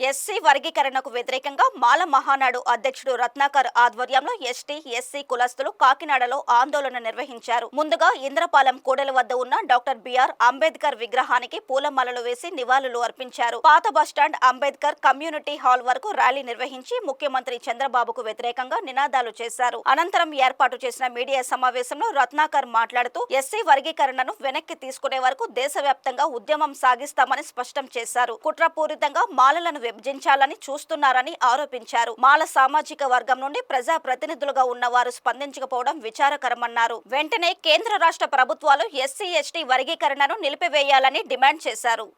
SC వర్గీకరణకు వ్యతిరేకంగా మాల మహానాడు అధ్యక్షుడు రత్నాకర్ ఆధ్వర్యంలో ఎస్టీ, ఎస్సీ కులస్తులు కాకినాడలో ఆందోళన నిర్వహించారు. ముందుగా ఇంద్రపాలెం కూడలి వద్ద ఉన్న డాక్టర్ బిఆర్ అంబేద్కర్ విగ్రహానికి పూలమాలలు వేసి నివాళులు అర్పించారు. పాత బస్టాండ్ అంబేద్కర్ కమ్యూనిటీ హాల్ వరకు ర్యాలీ నిర్వహించి ముఖ్యమంత్రి చంద్రబాబుకు వ్యతిరేకంగా నినాదాలు చేశారు. అనంతరం ఏర్పాటు చేసిన మీడియా సమావేశంలో రత్నాకర్ మాట్లాడుతూ ఎస్సీ వర్గీకరణను వెనక్కి తీసుకునే వరకు దేశవ్యాప్తంగా ఉద్యమం సాగిస్తామని స్పష్టం చేశారు. కుట్రపూరితంగా మాలలను విభజించాలని చూస్తున్నారని ఆరోపించారు. మాల సామాజిక వర్గం నుండి ప్రజా ప్రతినిధులుగా ఉన్నవారు స్పందించకపోవడం విచారకరమన్నారు. వెంటనే కేంద్ర రాష్ట్ర ప్రభుత్వాలు ఎస్సీ, ఎస్టీ వర్గీకరణను నిలిపివేయాలని డిమాండ్ చేశారు.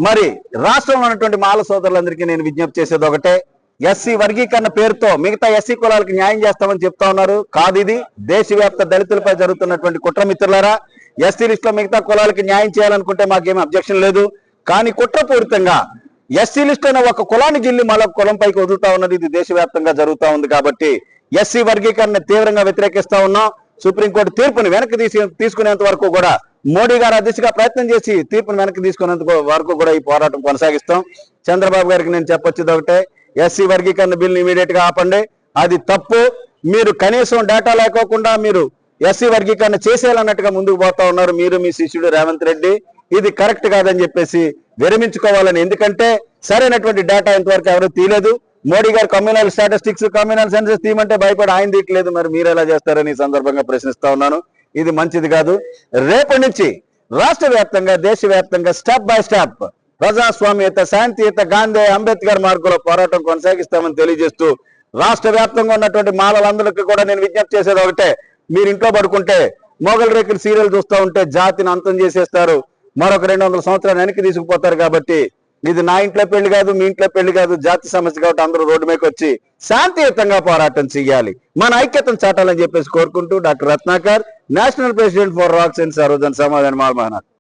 మరి రాష్ట్రంలో ఉన్నటువంటి మాల సోదరులందరికీ నేను విజ్ఞప్తి చేసేది ఒకటే, ఎస్సీ వర్గీకరణ పేరుతో మిగతా ఎస్సీ కులాలకు న్యాయం చేస్తామని చెప్తా ఉన్నారు. కాదు, ఇది దేశవ్యాప్త దళితులపై జరుగుతున్నటువంటి కుట్రమిత్రులారా. ఎస్సీ లిస్ట్ లో మిగతా కులాలకి న్యాయం చేయాలనుకుంటే మాకేమీ అబ్జెక్షన్ లేదు. కానీ కుట్రపూరితంగా ఎస్సీ లిస్ట్ అయిన ఒక కులాన్ని గిల్లి మరొక కులం పైకి వదులుతా ఉన్నది ఇది దేశవ్యాప్తంగా జరుగుతూ ఉంది. కాబట్టి ఎస్సీ వర్గీకరణ తీవ్రంగా వ్యతిరేకిస్తా ఉన్నాం. సుప్రీంకోర్టు తీర్పుని వెనక్కి తీసుకునేంత వరకు కూడా మోడీ గారు ఆ దిశగా ప్రయత్నం చేసి తీర్పును వెనక్కి తీసుకునేంత వరకు కూడా ఈ పోరాటం కొనసాగిస్తాం. చంద్రబాబు గారికి నేను చెప్పొచ్చేది ఒకటే, ఎస్సీ వర్గీకరణ బిల్ని ఇమీడియట్ గా ఆపండి. అది తప్పు. మీరు కనీసం డేటా లేకోకుండా మీరు ఎస్సీ వర్గీకరణ చేసేయాలన్నట్టుగా ముందుకు పోతా ఉన్నారు మీరు, మీ శిష్యుడు రేవంత్ రెడ్డి. ఇది కరెక్ట్ కాదని చెప్పేసి విరమించుకోవాలని. ఎందుకంటే సరైనటువంటి డేటా ఇంతవరకు ఎవరు తీయలేదు. మోడీ గారు కమ్యూనల్ స్టాటిస్టిక్స్, కమ్యూనల్ సెన్సస్ తీయమంటే భయపడి ఆయన తీయట్లేదు. మరి మీరు ఎలా చేస్తారని ఈ సందర్భంగా ప్రశ్నిస్తా ఉన్నాను. ఇది మంచిది కాదు. రేపటి నుంచి రాష్ట్ర వ్యాప్తంగా, దేశవ్యాప్తంగా స్టెప్ బై స్టెప్ ప్రజాస్వామ్యత, శాంతియుత, గాంధీ, అంబేద్కర్ మార్గంలో పోరాటం కొనసాగిస్తామని తెలియజేస్తూ రాష్ట్ర వ్యాప్తంగా ఉన్నటువంటి మాలలందరికీ కూడా నేను విజ్ఞప్తి చేసేది ఒకటే, మీరు ఇంట్లో పడుకుంటే మొగల్ రేకులు సీరియల్ చూస్తూ ఉంటే జాతిని అంతం చేసేస్తారు, మరొక 200 సంవత్సరాలు వెనక్కి తీసుకుపోతారు. కాబట్టి ఇది నా ఇంట్లో పెళ్లి కాదు, మీ ఇంట్లో పెళ్లి కాదు, జాతి సమస్య. కాబట్టి అందరూ రోడ్డు మీదకి వచ్చి శాంతియుతంగా పోరాటం చేయాలి, మన ఐక్యతను చాటాలని చెప్పేసి కోరుకుంటూ డాక్టర్ రత్నాకర్, నేషనల్ ప్రెసిడెంట్ ఫర్ రాక్స్ అండ్ సరోజన్ సమాధాన మాల్ మహానాడు.